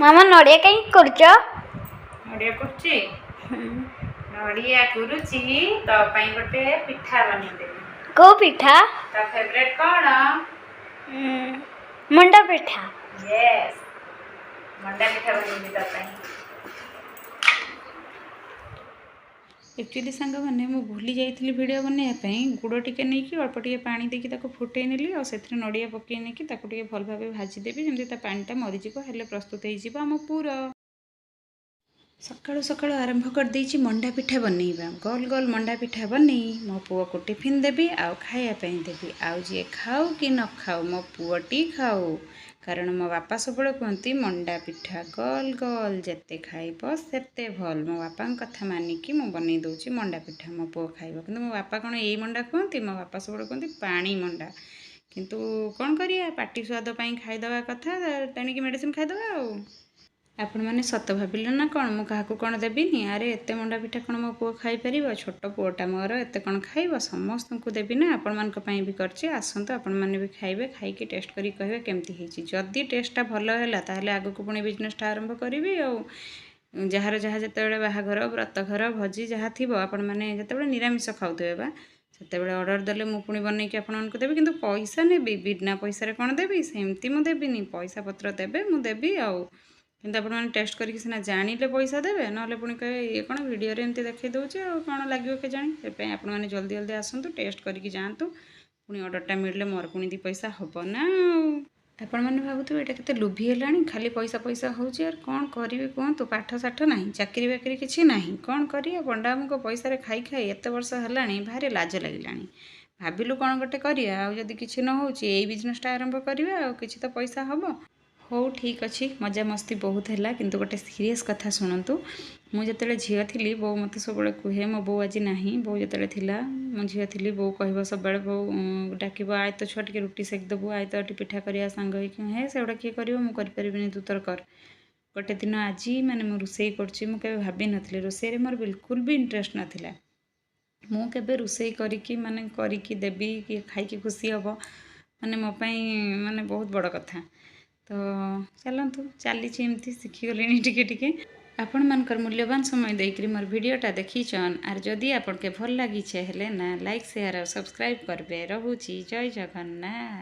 मामा नड़िया कहीं करछ नड़िया कुर्ची नड़िया कुरुची तो पई गोटे पिठा बनी देबी। को पिठा ता फेवरेट कौन? मंडा पिठा। यस मंडा पिठा बनी ता पई। एक्चुअली सांग मैंने मु भूली जाइए वीडियो बनवाई गुड़ टिके नहीं अल्प टे पानी देकी फुटे नेली और से नड़िया पकई नहीं भल भाव भाजीदेवी जमी पानीटा मरीज हेल्ले प्रस्तुत होम पूरा सकाळु सकाळु आरंभ कर देइछि मंडा पिठा बनइबा। गोल गोल मंडा पिठा बनई मो पुओ को टिफिन देबी आउ खाया पे देबी आउ जी खाऊ कि न खाऊ मो पुओटी खाऊ कारण मो बापा सब कहती मंडा पिठा गोल गोल जेते खाइब सेते भल। मो बापा कथा मानिकी मु बनई दउछि मंडा पिठा मो पुओ खाइब किंतु मो बापा कौन यही मंडा कहती मो बापा सब कहती पानी मंडा किंतु कौन करिया पाटी स्वाद पई खाइदवा कथा तेणिक मेडिसिन खाइदवा आउ आपण मैंने सत भाविल ना कौन मु क्या कौन देवी अरे एत मंडा पिठा कौन मो पुओ खाई पार छोट पुओटा मोर एत कौन खाइब समस्त को देवी ना आपण मान भी करछि आसतु आपण मैंने भी खाइबे खाई टेस्ट करी कहबे केमती ହେଇଛି जदि टेस्टा भल है ताहले आगु को पुणी बिजनेसटा आरंभ करी जार जहाँ जिते बाहाघर व्रतघर भोजी जहाँ थी आपण मैंने जिते निरामिष खाऊे बा से अर्डर देले मु पुणी बनईकि आपको देवी किंतु पैसा नेबी बिना पैसा कौन देवी सेमती मु देविनी पैसा पत्र देबे मु देवी आउ किंतु आप टेस्ट करके सीना जानिले पैसा देवे ना पुणी कहे ये कौन वीडियो एमती देखई दूचे कौन लगे के जानी आपने जल्दी जल्दी आसतु टेस्ट करके जातु पुणी अर्डरटा मिले मोर पुणी दी पैसा हम ना आपण मैंने भावुवे ये केते लुभि है खाली पैसा पैसा होची यार कौन करी कहतु पाठ साठ ना चाकरी बाकरी किसी ना कौन करिए बंडा मुझ पैसा खाई खाई एत वर्ष है भारी लाज लगे भाविलु कौन गोटे करिया आदि किसी न हो बिजनेसटा आरंभ करिया आ किसी तो पैसा हम हो ठीक अच्छे मजा मस्ती बहुत है किंतु गोटे सीरीयस कथा शुणु मुझे झील थी बो मत सब कहे मो बो आज ना बो जो थिला मो झील थी बो कह सब बो डाक आय तो छुआ टे रुटी सेक देबू आय तो ये पिठा करिया सांग हे से गुड़ा किए कर मुझे तू तर कर गोटे दिन आज माने मु रोसई करछि मु केबे भाबी नथली रोसई रे मोर बिल्कुल भी इंटरेस्ट नथिला मु केबे रोसई करिकी माने करिकी देबी कि खाइकी खुशी हम माने मो पई माने बहुत बड़ कथा तो चलतु चली एमती शिखिगले टिके टिके आपण मानकर मूल्यवान समय देकर मोर वीडियोटा देखीचन आर जदि आपन के भल लगी है ना लाइक शेयर और सब्सक्राइब करबे। रहूची जय जगन्नाथ।